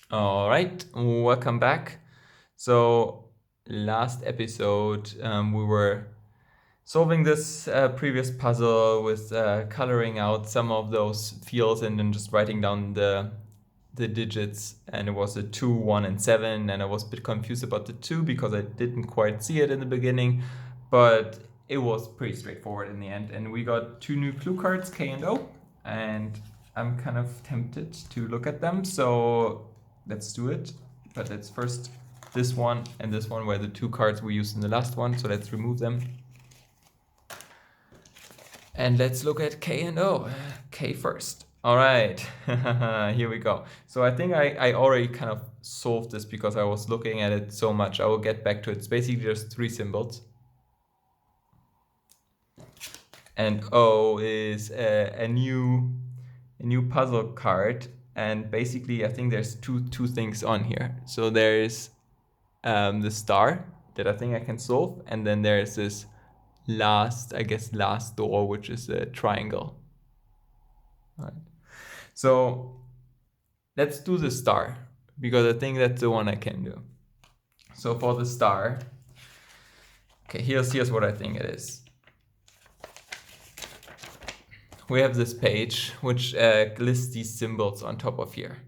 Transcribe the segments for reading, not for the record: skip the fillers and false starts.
All right, welcome back. So, last episode, we were solving this previous puzzle with coloring out some of those fields and then just writing down the digits. And it was a 2, 1, and 7. And I was a bit confused about the 2 because I didn't quite see it in the beginning, but it was pretty straightforward in the end. And we got 2 new clue cards, K and O, and I'm kind of tempted to look at them. So let's do it. But let's first this one and this one were the 2 cards we used in the last one. So let's remove them. And let's look at K and O. K first. All right, here we go. So I think I already kind of solved this because I was looking at it so much. I will get back to it. It's basically just 3 symbols. And O is a new puzzle card. And basically, I think there's two things on here. So there's the star that I think I can solve, and then there's this last door, which is a triangle. All right. So let's do the star because I think that's the one I can do. So for the star, okay, here's what I think it is. We have this page which lists these symbols on top of here.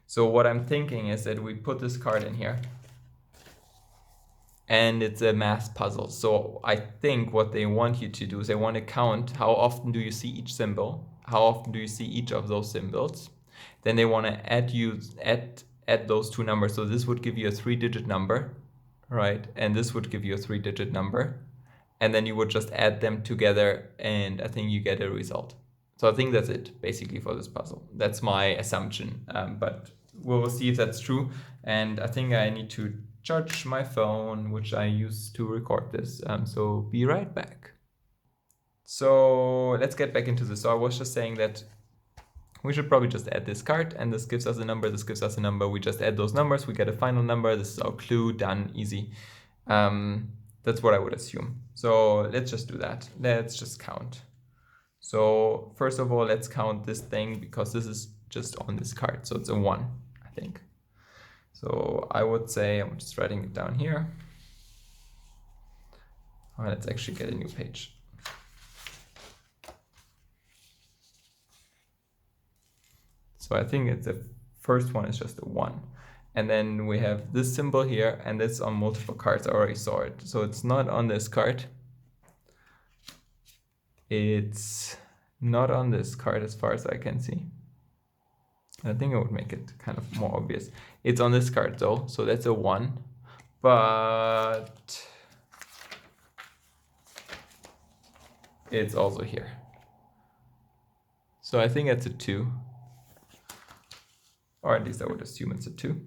So what I'm thinking is that we put this card in here and it's a math puzzle. So I think what they want you to do is they want to count how often do you see each symbol, how often do you see each of those symbols. Then they want to add those 2 numbers. So this would give you a 3-digit number, right? And this would give you a 3-digit number. And then you would just add them together and I think you get a result. So I think that's it basically for this puzzle. That's my assumption, but we'll see if that's true. And I think I need to charge my phone, which I use to record this. So be right back. So let's get back into this. So I was just saying that we should probably just add this card, and this gives us a number, this gives us a number. We just add those numbers, we get a final number. This is our clue, done, easy. That's what I would assume. So let's just do that. Let's just count. So first of all, let's count this thing because this is just on this card. So it's a 1, I think. So I would say, I'm just writing it down here. Let's actually get a new page. So I think the first one is just a 1. And then we have this symbol here, and it's on multiple cards. I already saw it. So it's not on this card. It's not on this card as far as I can see. I think it would make it kind of more obvious. It's on this card though, so that's a 1. But it's also here. So I think it's a 2. Or at least I would assume it's a 2.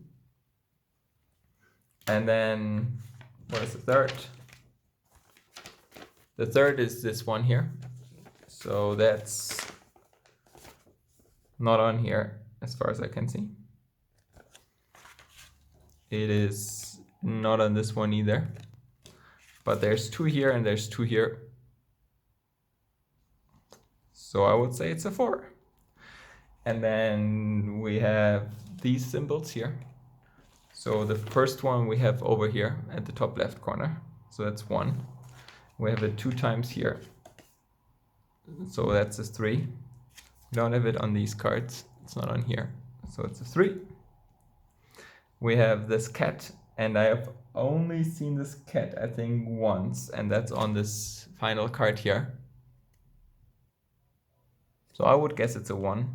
And then, what is the third? The third is this one here. So that's not on here as far as I can see. It is not on this one either. But there's 2 here and there's 2 here. So I would say it's a 4. And then we have these symbols here. So the first one we have over here at the top left corner. So that's 1. We have it 2 times here. So that's a 3. We don't have it on these cards. It's not on here. So it's a 3. We have this cat, and I have only seen this cat, I think, once, and that's on this final card here. So I would guess it's a 1.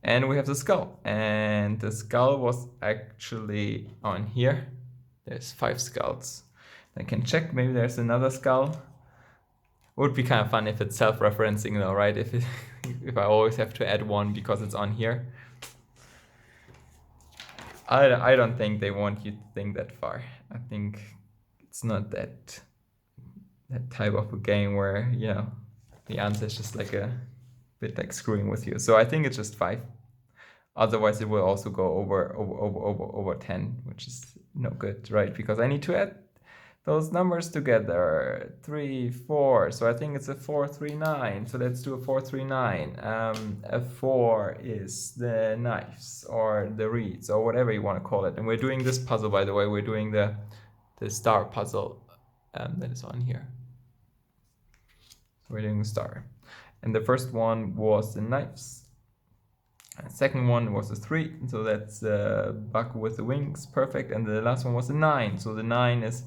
And we have the skull, and the skull was actually on here. There's 5 skulls. I can check, maybe there's another skull. Would be kind of fun if it's self-referencing though, right? If I always have to add 1 because it's on here. I don't think they want you to think that far. I think it's not that type of a game where, you know, the answer is just like a bit like screwing with you. So I think it's just 5. Otherwise it will also go over 10, which is no good, right? Because I need to add those numbers together. 3, 4. So I think it's a 4, 3, 9. So let's do a 4, 3, 9. A 4 is the knives or the reeds or whatever you want to call it. And we're doing this puzzle, by the way. We're doing the star puzzle that is on here. So we're doing the star. And the first one was the knives. And the second one was a 3, so that's Bug with the wings, perfect. And the last one was a 9, so the 9 is,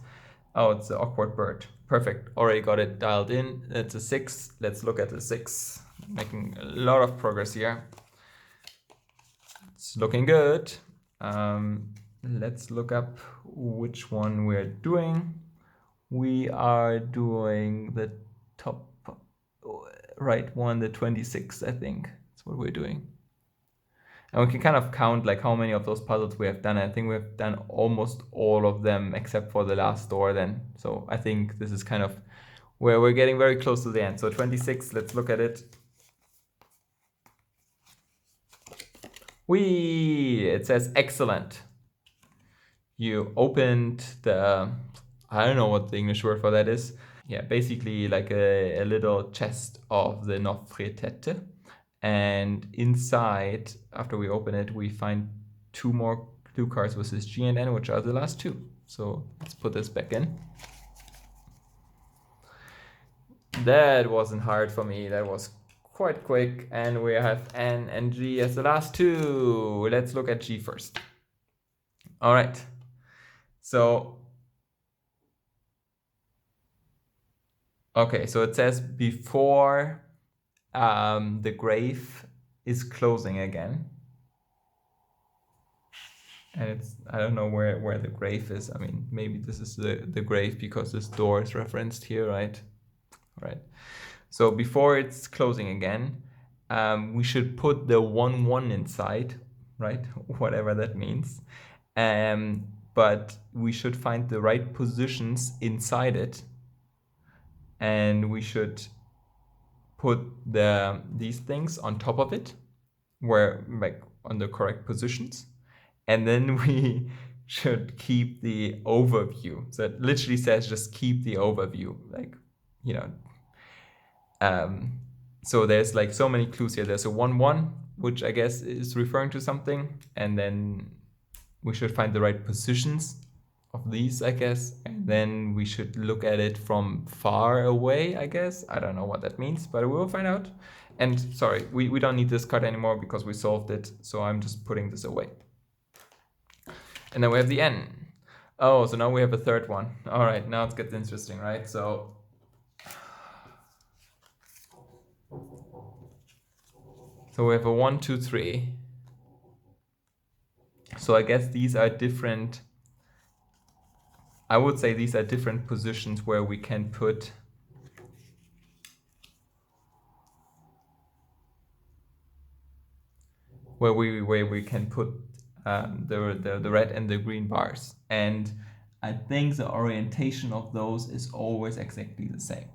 oh, it's the awkward bird, perfect. Already got it dialed in. It's a 6. Let's look at the 6. Making a lot of progress here. It's looking good. Let's look up which one we're doing. We are doing the top right one, the 26, I think. That's what we're doing. And we can kind of count like how many of those puzzles we have done. I think we've done almost all of them except for the last door then. So I think this is kind of where we're getting very close to the end. So 26, let's look at it. It says excellent. You opened the, I don't know what the English word for that is. Yeah, basically like a little chest of the Nofretete. And inside, after we open it, we find 2 more clue cards with this G and N, which are the last 2. So let's put this back in. That wasn't hard for me. That was quite quick. And we have N and G as the last 2. Let's look at G first. All right. So, okay, so it says before the grave is closing again. And it's, I don't know where the grave is. I mean, maybe this is the grave because this door is referenced here, right? Right. So before it's closing again, we should put the 1, 1 inside, right? Whatever that means. But we should find the right positions inside it. And we should put these things on top of it, where like on the correct positions, and then we should keep the overview. So it literally says just keep the overview, like, you know. So there's like so many clues here. There's a 1, 1, which I guess is referring to something, and then we should find the right positions of these, I guess, and then we should look at it from far away, I guess. I don't know what that means, but we will find out. And sorry, we don't need this card anymore because we solved it, so I'm just putting this away. And then we have the N. Oh, so now we have a third one. All right, now it gets interesting, right? So we have a 1, 2, 3. So I guess these are different. I would say these are different positions where we can put where we can put the red and the green bars. And I think the orientation of those is always exactly the same.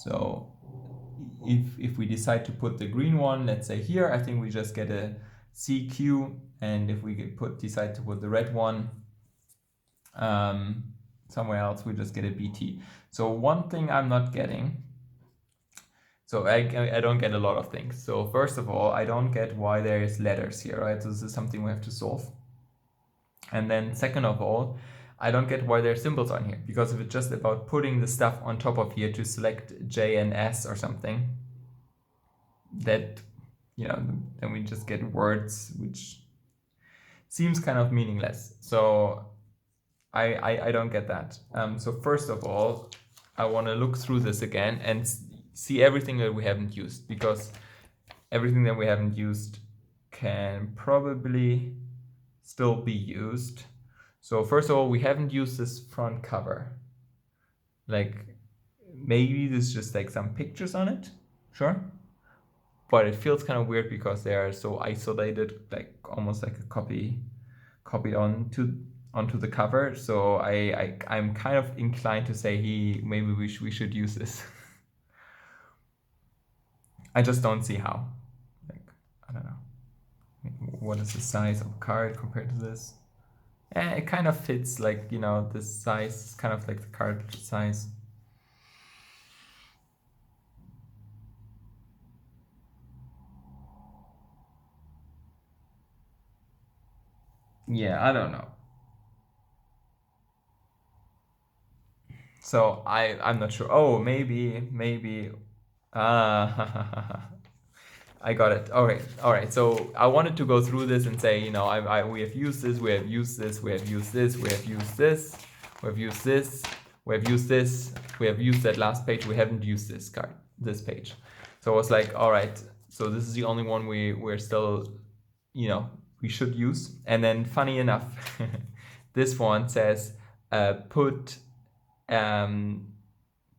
So if we decide to put the green one, let's say here, I think we just get a CQ, and if we decide to put the red one somewhere else, we just get a BT. So one thing I'm not getting, so I don't get a lot of things. So first of all, I don't get why there is letters here, right? So this is something we have to solve. And then second of all, I don't get why there are symbols on here, because if it's just about putting the stuff on top of here to select J and S or something, that, you know, then we just get words, which seems kind of meaningless. So I don't get that. So first of all, I want to look through this again and see everything that we haven't used, because everything that we haven't used can probably still be used. So first of all, we haven't used this front cover. Like, maybe there's just like some pictures on it, sure. But it feels kind of weird because they are so isolated, like almost like a copied onto the cover. So I'm kind of inclined to say maybe we should use this. I just don't see how. Like, I don't know. What is the size of a card compared to this? It kind of fits, like, you know, this size is kind of like the card size. Yeah, I don't know. So I'm not sure. Oh, maybe. I got it. Okay, all right. So I wanted to go through this and say, you know, we have used this, we have used this, we have used this, we have used this, we have used this, we have used this, we have used that last page. We haven't used this page. So I was like, all right. So this is the only one we're still, you know, we should use. And then, funny enough, this one says, put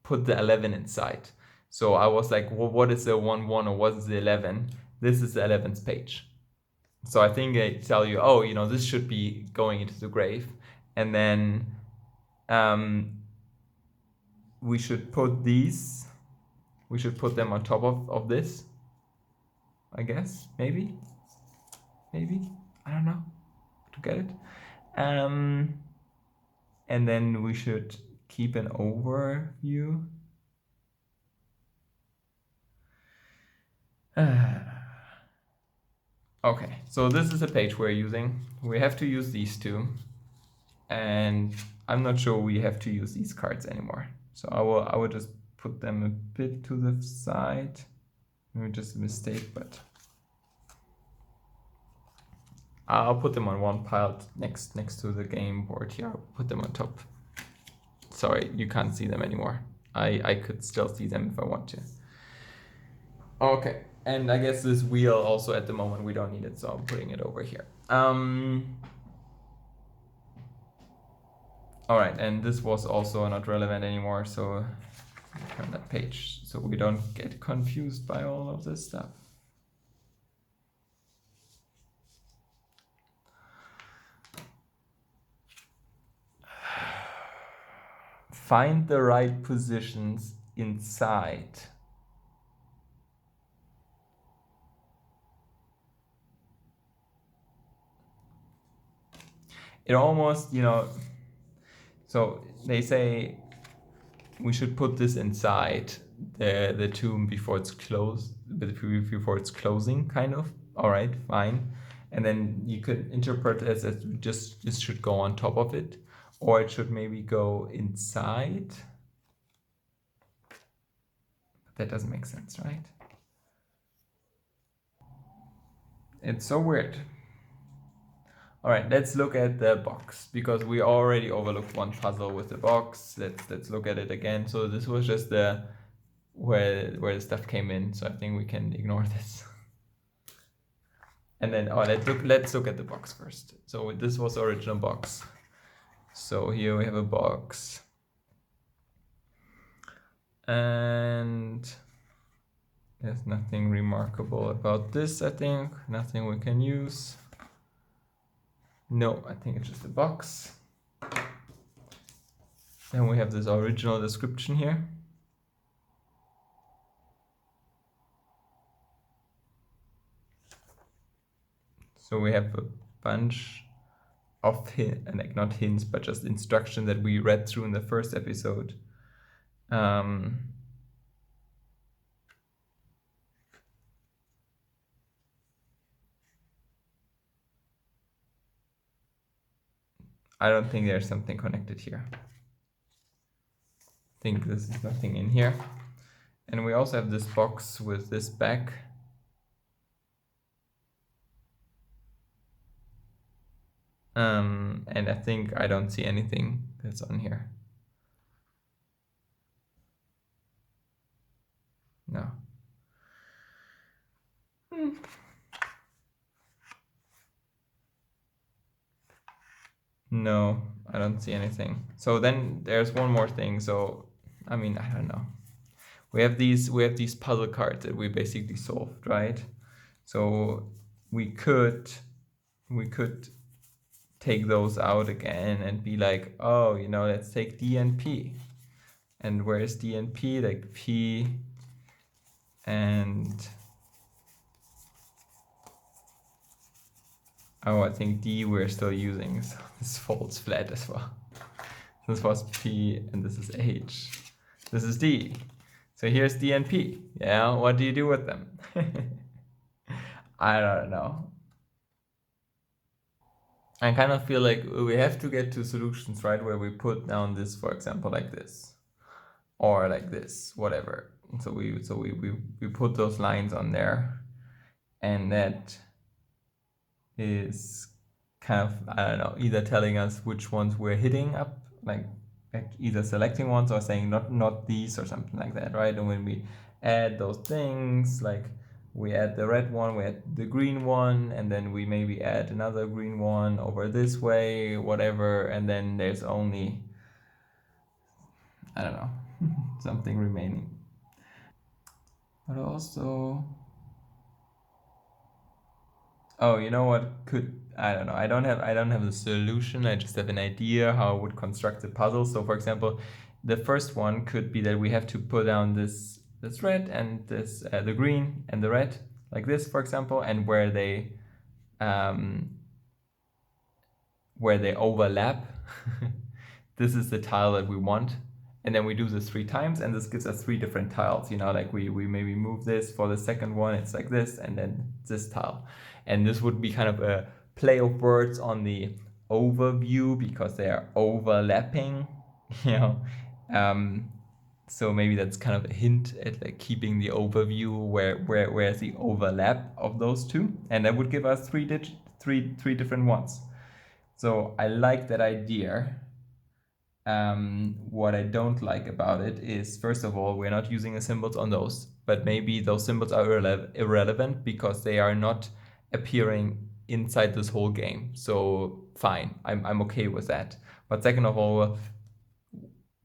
put the 11 inside. So I was like, well, what is the 1 1 or what is the 11? This is the 11th page. So I think they tell you, oh, you know, this should be going into the grave. And then we should put them on top of this, I guess. Maybe. I don't know. To get it. And then we should keep an overview. Okay, so this is a page we're using. We have to use these two. And I'm not sure we have to use these cards anymore. So I will just put them a bit to the side. Maybe just a mistake, but I'll put them on one pile next to the game board here. I'll put them on top. Sorry, you can't see them anymore. I could still see them if I want to. Okay, and I guess this wheel also at the moment we don't need it, so I'm putting it over here. All right, and this was also not relevant anymore, so turn that page so we don't get confused by all of this stuff. Find the right positions inside. It almost, you know, so they say we should put this inside the tomb before it's closed, before it's closing, kind of. All right, fine. And then you could interpret it as just this should go on top of it, or it should maybe go inside. But that doesn't make sense, right? It's so weird. All right, let's look at the box because we already overlooked one puzzle with the box. Let's look at it again. So this was just the where the stuff came in. So I think we can ignore this. And then let's look at the box first. So this was the original box. So here we have a box. And there's nothing remarkable about this, I think. Nothing we can use. No, I think it's just a box. Then we have this original description here. So we have a bunch of like not hints, but just instruction that we read through in the first episode. I don't think there's something connected here. I think this is nothing in here. And we also have this box with this back. And I think I don't see anything that's on here. No. No, I don't see anything. So then there's one more thing. So I mean, I don't know. We have these puzzle cards that we basically solved, right? So we could take those out again and be like, oh, you know, let's take D and P. And where is D and P? Like P and Oh, I think D we're still using, so this folds flat as well. This was P and this is H. This is D. So here's D and P. Yeah, what do you do with them? I don't know. I kind of feel like we have to get to solutions, right, where we put down this, for example, like this, or like this, whatever. So we put those lines on there, and that is kind of, I don't know, either telling us which ones we're hitting up, like either selecting ones or saying not these or something like that, right? And when we add those things, like we add the red one, we add the green one, and then we maybe add another green one over this way, whatever, and then there's only, I don't know, something remaining. But also, oh, you know what could, I don't know. I don't have the solution. I just have an idea how I would construct the puzzle. So for example, the first one could be that we have to put down this red and this the green and the red like this, for example, and um, where they overlap, this is the tile that we want. And then we do this 3 times, and this gives us 3 different tiles. You know, like we maybe move this for the second one, it's like this, and then this tile. And this would be kind of a play of words on the overview because they are overlapping, you know. Um, so maybe that's kind of a hint at like keeping the overview where's the overlap of those two, and that would give us three different ones. So I like that idea. What I don't like about it is, first of all, we're not using the symbols on those, but maybe those symbols are irrelevant because they are not appearing inside this whole game. So fine, I'm okay with that. But second of all,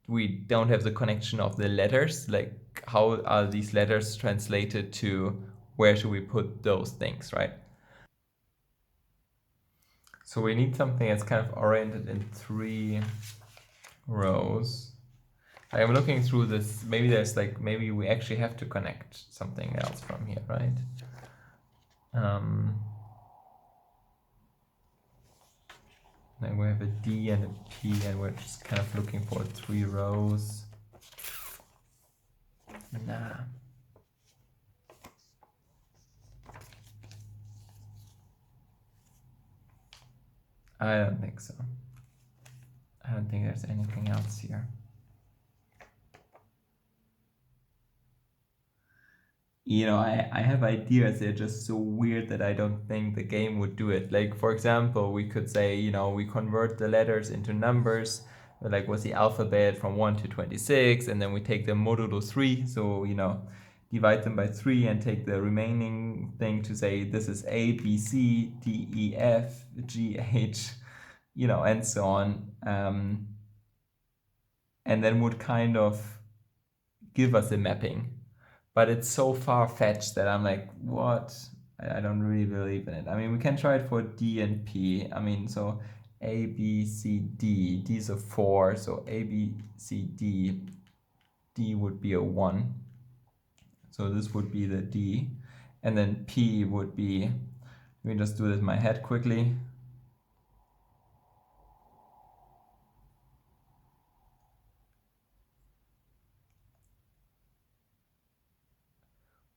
we don't have the connection of the letters. Like, how are these letters translated to where should we put those things, right? So we need something that's kind of oriented in 3 rows. I'm looking through this. Maybe there's like, maybe we actually have to connect something else from here, right? Like we have a D and a P, and we're just kind of looking for 3 rows. Nah. I don't think so. I don't think there's anything else here. You know, I have ideas. They're just so weird that I don't think the game would do it. Like, for example, we could say, you know, we convert the letters into numbers, like with the alphabet from 1 to 26, and then we take them modulo 3. So, you know, divide them by 3 and take the remaining thing to say this is A, B, C, D, E, F, G, H, you know, and so on. And then would kind of give us a mapping, but it's so far-fetched that I'm like, what? I don't really believe in it. I mean, we can try it for D and P. I mean, so A, B, C, D. D is a 4, so A, B, C, D. D would be a 1. So this would be the D. And then P would be, let me just do this in my head quickly.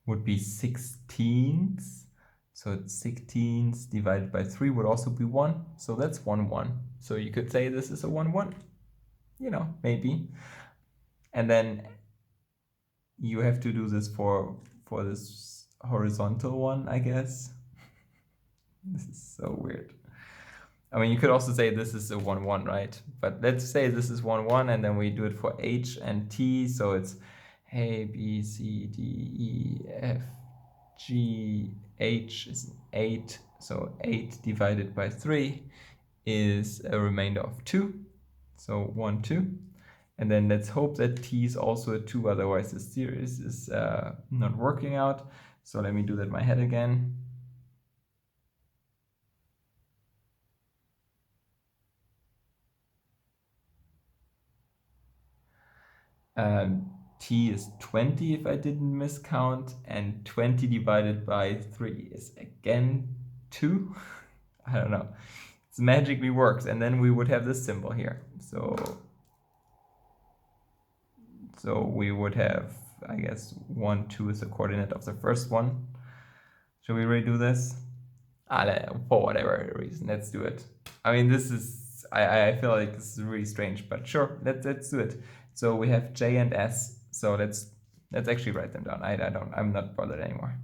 Would be 16ths. So 16ths divided by 3 would also be 1. So that's 1, 1. So you could say this is a 1, 1. You know, maybe. And then you have to do this for this horizontal one, I guess. This is so weird. I mean, you could also say this is a 1, 1, right? But let's say this is 1, 1, and then we do it for H and T. So it's A, B, C, D, E, F, G, H is 8. So 8 divided by 3 is a remainder of 2. So 1, 2. And then let's hope that T is also a 2, otherwise this series is not working out. So let me do that in my head again. T is 20 if I didn't miscount, and 20 divided by 3 is again 2. I don't know. It magically works, and then we would have this symbol here. So we would have, I guess, 1, 2 is the coordinate of the first one. Should we redo this? For whatever reason, let's do it. I mean, this is, I feel like this is really strange, but sure, let's do it. So we have J and S. So let's actually write them down. I'm not bothered anymore.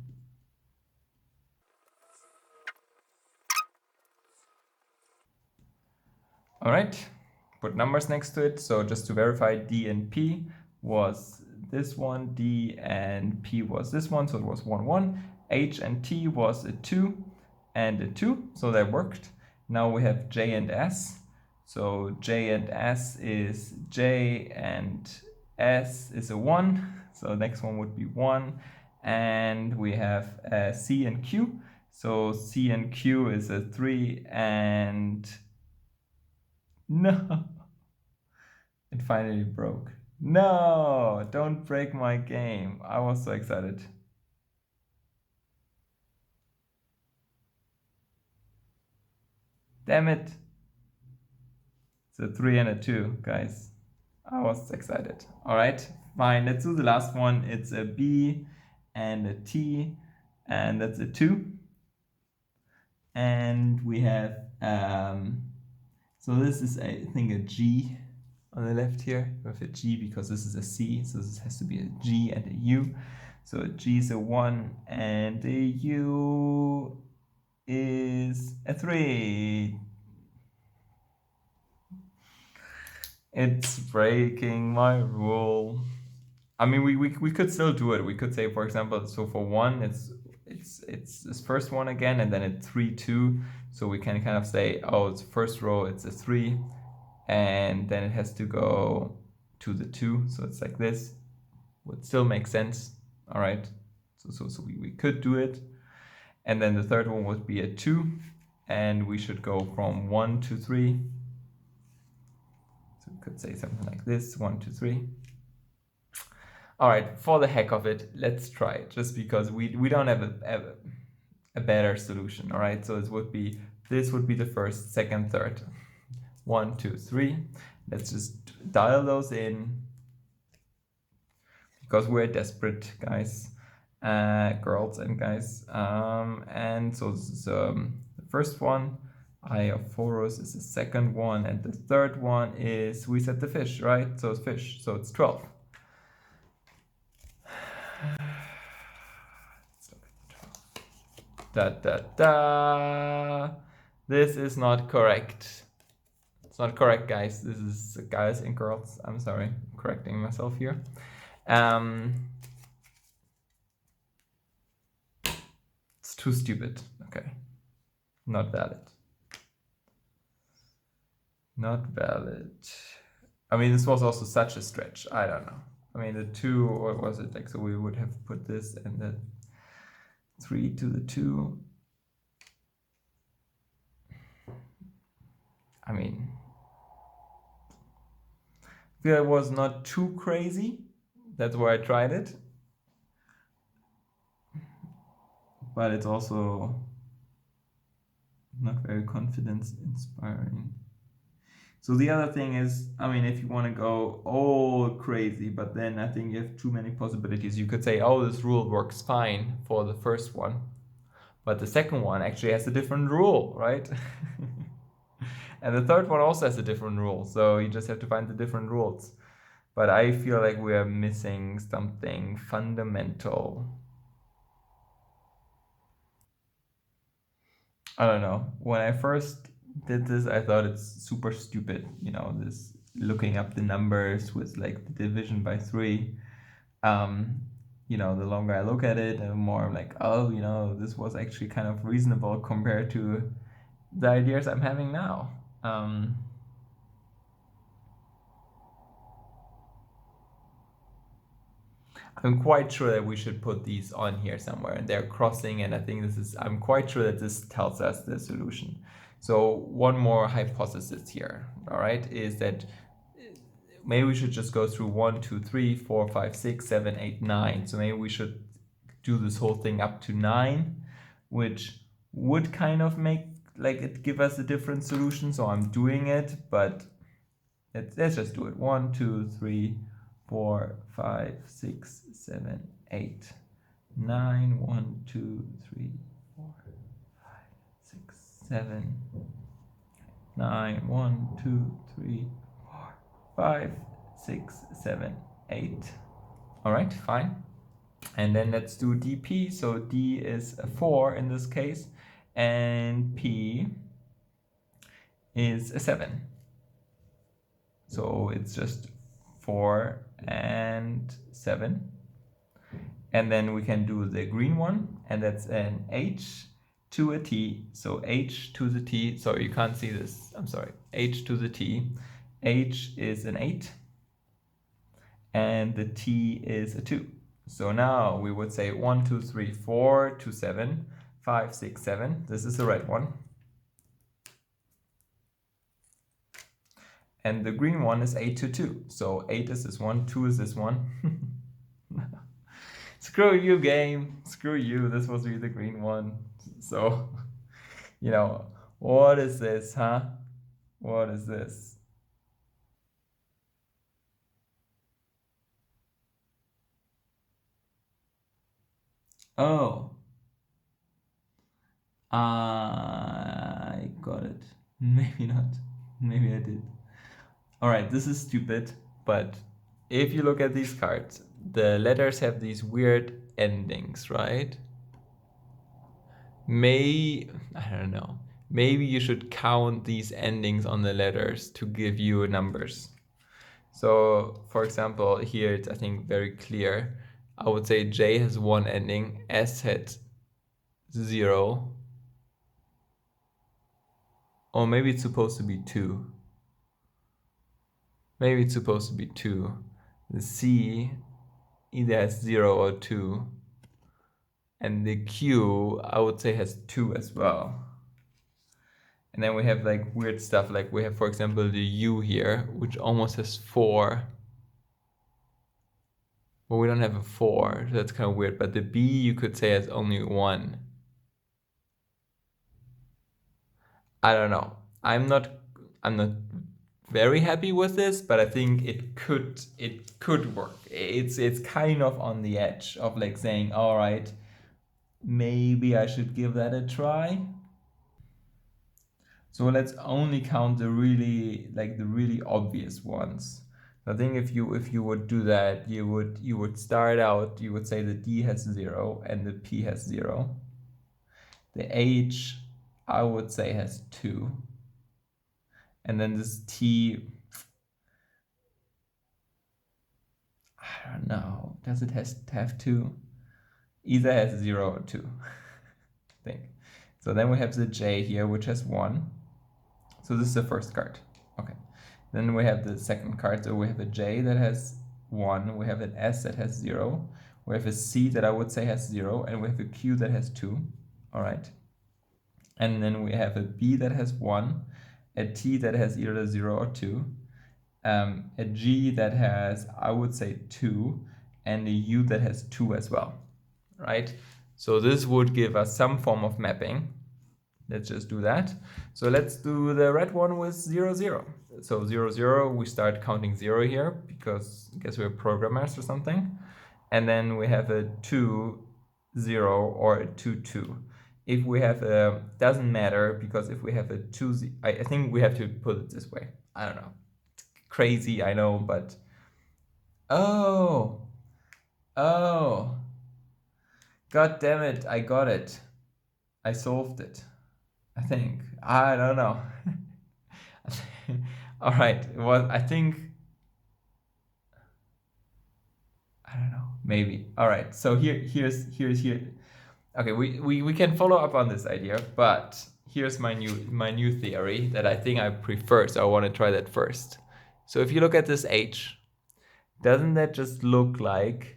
All right, put numbers next to it. So just to verify, D and P was this one, D and P was this one, so it was 1, 1. H and T was a 2 and a 2, so that worked. Now we have J and S. So J and S is J and S is a 1, so the next one would be 1. And we have C and Q. So C and Q is a 3 and... No, it finally broke. No, don't break my game. I was so excited. Damn it. It's a 3 and a 2, guys. I was excited. All right, fine. Let's do the last one. It's a B and a T, and that's a 2. And we have, so this is, I think, a G on the left here. We have a G because this is a C, so this has to be a G and a U. So a G is a 1 and a U is a 3. It's breaking my rule. I mean, we could still do it. We could say, for example, so for 1, it's this first one again, and then it's 3, 2. So we can kind of say, oh, it's first row, it's a 3, and then it has to go to the 2. So it's like this. Would still make sense. All right. So we could do it. And then the third one would be a 2, and we should go from 1 to 3. So we could say something like this, 1, 2, 3. All right, for the heck of it, let's try it, just because we don't have a better solution. All right, so this would be the first, second, third. 1, 2, 3. Let's just dial those in, because we're desperate, guys, girls and guys. And so this is the first one. Eye of Pharaoh is the second one, and the third one is we set the fish, right? So it's fish, so it's 12. This is not correct. It's not correct, guys. This is guys and girls. I'm sorry, I'm correcting myself here. It's too stupid. Okay, not valid. Not valid. I mean, this was also such a stretch. I don't know. I mean, the 2, or was it like, so we would have put this and the 3 to the 2. I mean, I feel it was not too crazy. That's why I tried it. But it's also not very confidence inspiring. So the other thing is, I mean, if you want to go all crazy, but then I think you have too many possibilities. You could say, oh, this rule works fine for the first one, but the second one actually has a different rule, right? And the third one also has a different rule. So you just have to find the different rules. But I feel like we are missing something fundamental. I don't know. When I first did this, I thought it's super stupid, you know, this looking up the numbers with like the division by 3. You know, the longer I look at it, the more I'm like, oh, you know, this was actually kind of reasonable compared to the ideas I'm having now. I'm quite sure that we should put these on here somewhere, and they're crossing, and I think I'm quite sure that this tells us the solution. So one more hypothesis here, all right, is that maybe we should just go through 1, 2, 3, 4, 5, 6, 7, 8, 9. So maybe we should do this whole thing up to 9, which would kind of make like it give us a different solution, so I'm doing it, but let's just do it. 1, 2, 3, 4, 5, 6, 7, 8, 9, 1, 2, 3, 4, 5, 6, 7, 9, 1, 2, 3, 4, 5, 6, 7, 8. All right, fine. And then let's do dp. So d is a 4 in this case, and p is a 7. So it's just 4 and 7. And then we can do the green one, and that's an h to a t. So h to the t. Sorry, you can't see this. I'm sorry. H to the t. H is an 8, and the t is a 2. So now we would say 1, 2, 3, 4 to 7, 5, 6, 7. This is the red one. And the green one is 8 to 2. So 8 is this one, 2 is this one. Screw you, game. Screw you. This was really the green one. So, you know, what is this, huh? What is this? Oh. I got it. Maybe not. Maybe I did. Alright, this is stupid, but if you look at these cards, the letters have these weird endings, right? I don't know. Maybe you should count these endings on the letters to give you numbers. So, for example, here it's, I think, very clear. I would say J has one ending, S had 0, or maybe it's supposed to be 2. Maybe it's supposed to be 2. The C either has 0 or 2. And the Q, I would say, has 2 as well. And then we have like weird stuff, like we have, for example, the U here, which almost has 4. Well, we don't have a 4, so that's kind of weird. But the B, you could say, has only 1. I don't know. I'm not very happy with this, but I think it could work. It's kind of on the edge of like saying, all right, maybe I should give that a try. So let's only count the really obvious ones. I think if you would do that, you would start out, you would say the D has 0 and the P has 0. The H, I would say, has 2. And then this T, I don't know, does it have 2? Either has 0 or 2, I think. So then we have the J here, which has 1. So this is the first card. Okay. Then we have the second card. So we have a J that has 1. We have an S that has 0. We have a C that I would say has 0. And we have a Q that has 2. All right. And then we have a B that has 1. A T that has either 0 or 2. A G that has, I would say, 2. And a U that has 2 as well. Right? So this would give us some form of mapping. Let's just do that. So let's do the red one with 0, 0. So 0, 0, we start counting 0 here because I guess we're programmers or something. And then we have a 2, 0 or a 2, 2. If we have a, doesn't matter, because if we have a 2, I think we have to put it this way. I don't know. It's crazy, I know, but... Oh! Oh! God damn it, I got it. I solved it. I think. I don't know. All right. Well, I think. I don't know. Maybe. All right. So here's. Okay, we can follow up on this idea, but here's my new theory that I think I prefer. So I want to try that first. So if you look at this H, doesn't that just look like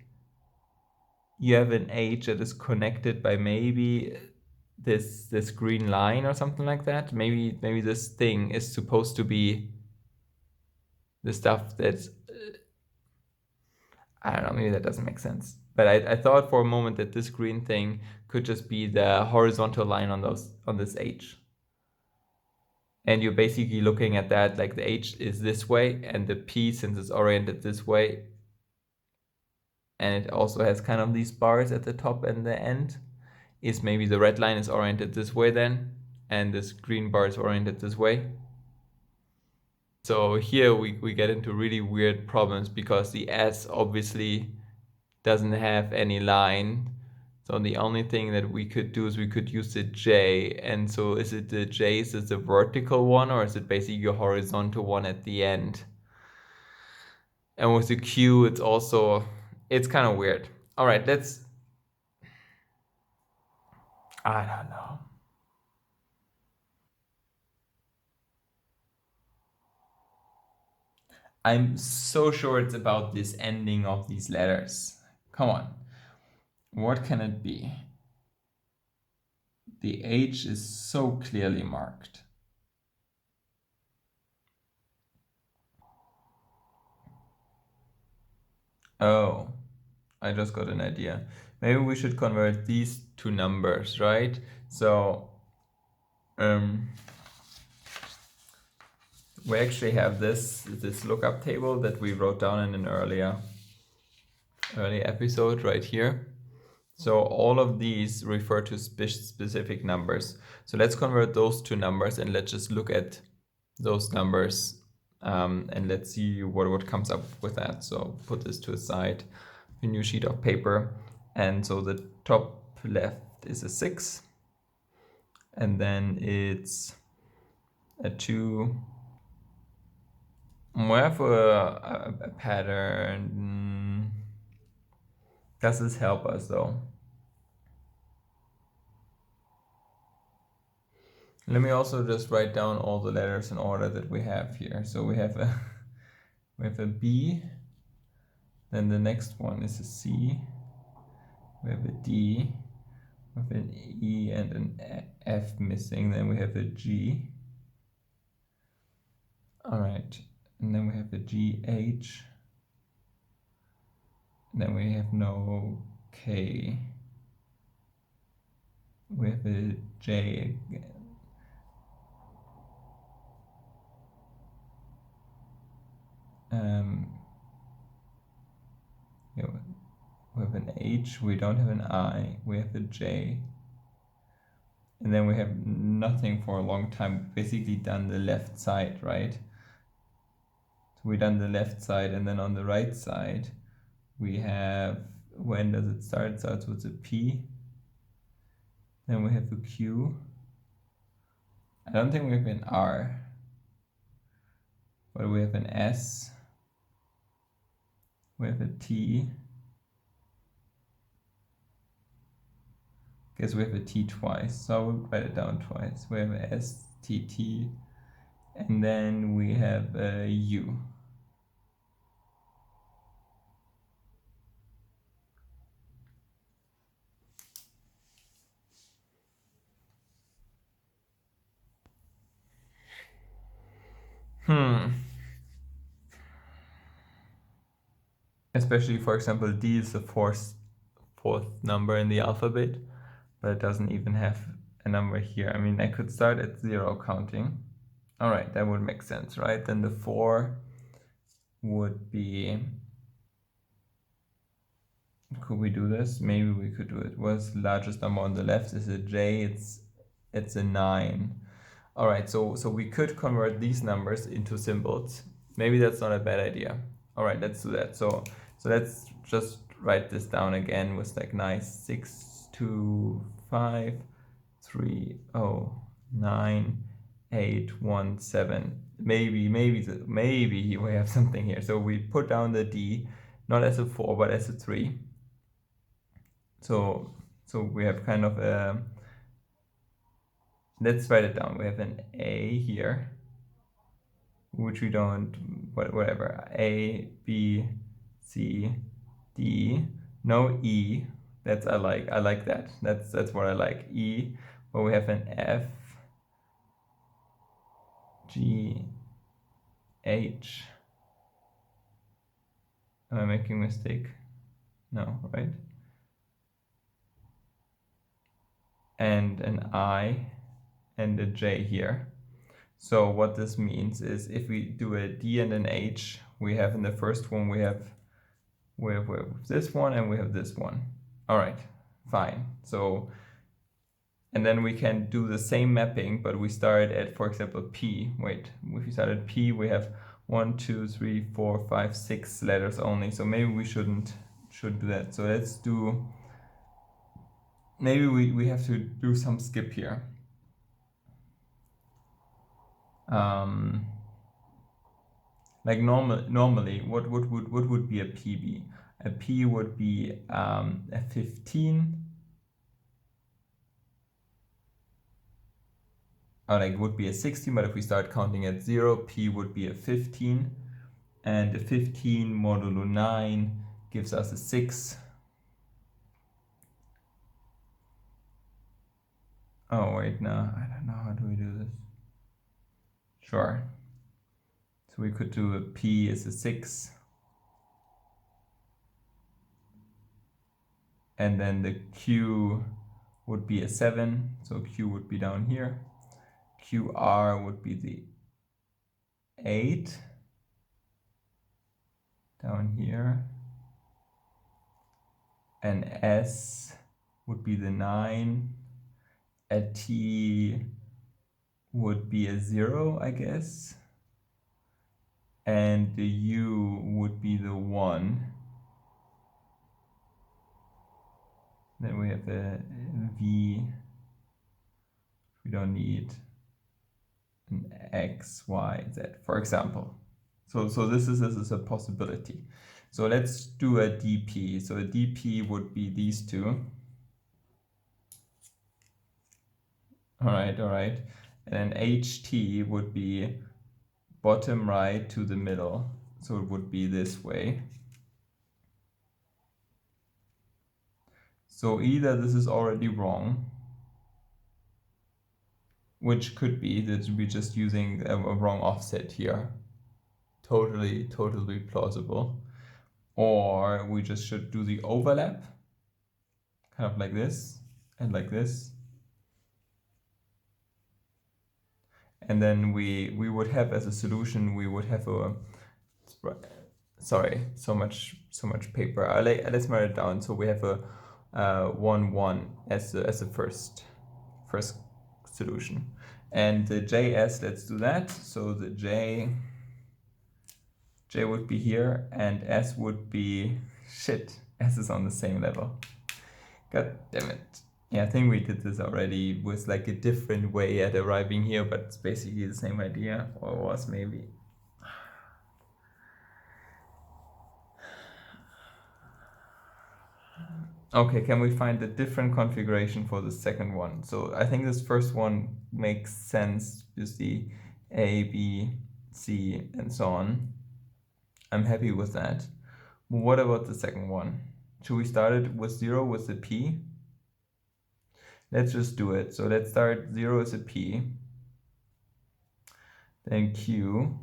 you have an H that is connected by maybe this green line or something like that? Maybe this thing is supposed to be the stuff that's I don't know, maybe that doesn't make sense. But I thought for a moment that this green thing could just be the horizontal line on this H. And you're basically looking at that, like the H is this way, and the P, since it's oriented this way, and it also has kind of these bars at the top and the end, is maybe the red line is oriented this way then, and this green bar is oriented this way. So here we get into really weird problems because the S obviously doesn't have any line. So the only thing that we could do is we could use the J. And so is it the J, is it the vertical one, or is it basically your horizontal one at the end? And with the Q, it's kind of weird. All right, I don't know. I'm so sure it's about this ending of these letters. Come on. What can it be? The H is so clearly marked. Oh, I just got an idea. Maybe we should convert these to numbers, right? So um, we actually have this lookup table that we wrote down in an early episode right here. So all of these refer to specific numbers. So let's convert those to numbers and let's just look at those numbers and let's see what comes up with that. So put this to a side, a new sheet of paper. And so the top left is a 6. And then it's a 2. We have a pattern. Does this help us though? Let me also just write down all the letters in order that we have here. So we have a B, then the next one is a C, we have a D, we have an E and an F missing, then we have a G. All right, and then we have a G, H, and then we have no K. We have a J again. Yeah, we have an H, we don't have an I, we have a J, and then we have nothing for a long time. Basically done the left side, right? So we done the left side, and then on the right side we have, when does it start? It starts with a P, then we have a Q. I don't think we have an R, but we have an S, we have a T. Guess we have a T twice, so I will write it down twice. We have a S, T, T, and then we have a U. Especially, for example, D is the fourth number in the alphabet, but it doesn't even have a number here. I mean, I could start at 0 counting. All right, that would make sense, right? Then the 4 would be, could we do this? Maybe we could do it. What's the largest number on the left? Is a J, it's a 9. All right, so we could convert these numbers into symbols. Maybe that's not a bad idea. All right, let's do that. So let's just write this down again with like nice 6, 2, 5, 3, 0, 9, 8, 1, 7. Maybe we have something here. So we put down the D, not as a 4, but as a 3. So we have kind of a, let's write it down. We have an A here, which we don't, whatever. A, B, C, D, no E. That's I like that. That's what I like. E, but we have an F, G, H. Am I making a mistake? No, right? And an I and a J here. So what this means is if we do a D and an H, we have in the first one, we have this one and we have this one. All right, fine. So, and then we can do the same mapping, but we start at, for example, P. Wait, if we start at P, we have 1, 2, 3, 4, 5, 6 letters only. So maybe we shouldn't do that. So let's do, maybe we have to do some skip here. Like normally, what would be a PB? A P would be a 15. Or like would be a 16, but if we start counting at 0, P would be a 15. And a 15 modulo 9 gives us a 6. Oh wait, no, I don't know, how do we do this? Sure. So we could do a P is a 6. And then the Q would be a 7, so Q would be down here. QR would be the 8 down here. And S would be the 9. A T would be a 0, I guess. And the U would be the 1. Then we have a V. We don't need an X, Y, Z, for example. So this is a possibility. So let's do a DP. So a DP would be these two. All right. And an HT would be bottom right to the middle. So it would be this way. So either this is already wrong, which could be that we're just using a wrong offset here. Totally plausible. Or we just should do the overlap, kind of like this and like this. And then we would have as a solution, we would have a, sorry, so much paper. Let's write it down. So we have a 1, 1 as the first solution. And the JS, let's do that. So the J would be here and S would be, shit, S is on the same level. God damn it. Yeah, I think we did this already with like a different way at arriving here, but it's basically the same idea, or was maybe. Okay, can we find a different configuration for the second one? So I think this first one makes sense. You see A, B, C, and so on. I'm happy with that. But what about the second one? Should we start it with 0 with the P? Let's just do it. So let's start 0 as a P. Then Q.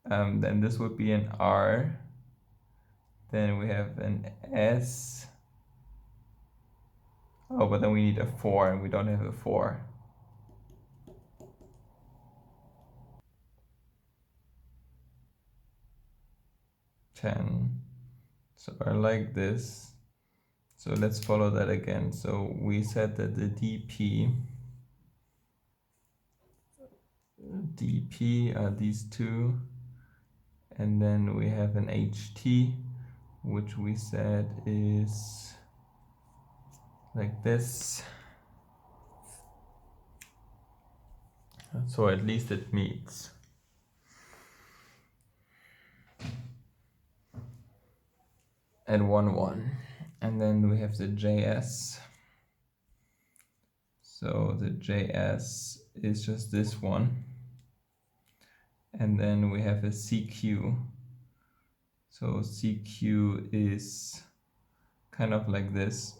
Then this would be an R. Then we have an S. Oh, but then we need a 4 and we don't have a 4. So I like this. So let's follow that again. So we said that the DP are these two. And then we have an HT, which we said is like this. So at least it meets. And 1, 1. And then we have the JS. So the JS is just this one. And then we have a CQ. So CQ is kind of like this.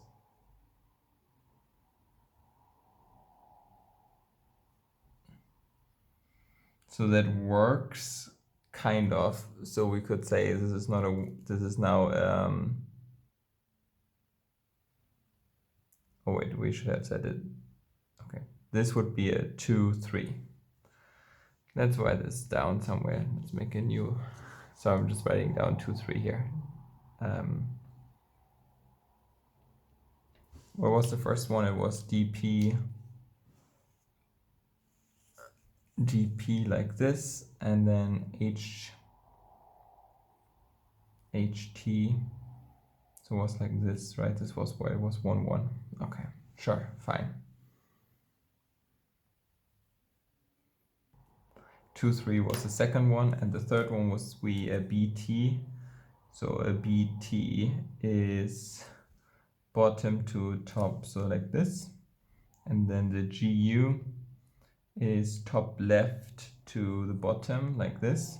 So that works kind of. So we could say this is now oh wait, we should have said it. Okay, this would be a 2, 3. Let's write this down somewhere. Let's make a new. So I'm just writing down 2, 3 here. What was the first one? It was dp like this, and then ht. So it was like this, right? This was where it was 1, 1. Okay, sure, fine. 2, 3 was the second one, and the third one was a bt. So a bt is bottom to top, so like this. And then the gu is top left to the bottom, like this.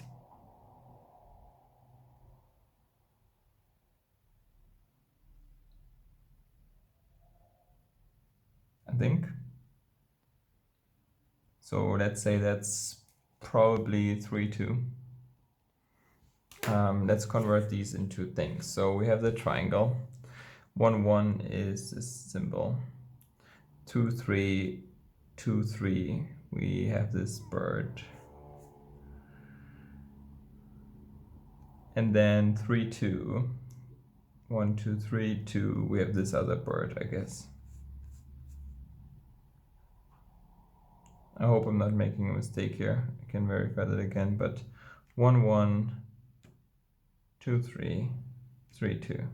I think. So let's say that's probably 3, 2. Let's convert these into things. So we have the triangle. 1, 1 is this symbol. 2, 3, 2, 3. We have this bird. And then 3, 2. 1, 2, 3, 2. We have this other bird, I guess. I hope I'm not making a mistake here. I can verify that again, but 1, 1, 2, 3, 3, 2.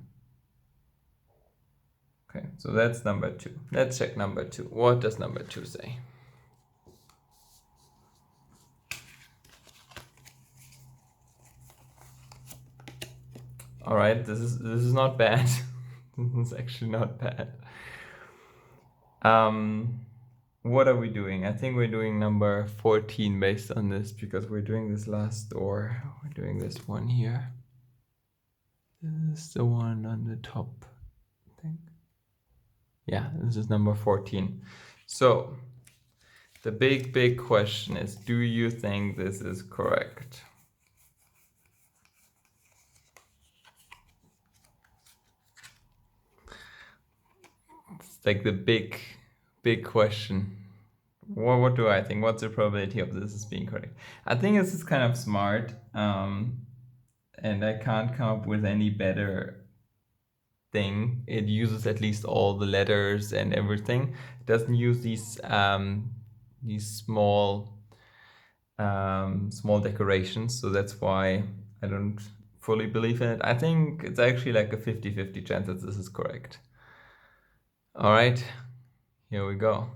Okay, so that's number 2. Let's check number 2. What does number 2 say? All right, this is not bad. This is actually not bad. What are we doing? I think we're doing number 14 based on this, because we're doing this last door. We're doing this one here. This is the one on the top, I think. Yeah, this is number 14. So the big question is, do you think this is correct? It's like the big question. What do I think? What's the probability of this is being correct? I think this is kind of smart, and I can't come up with any better thing. It uses at least all the letters and everything. It doesn't use these small decorations, so that's why I don't fully believe in it. I think it's actually like a 50-50 chance that this is correct. All right, here we go.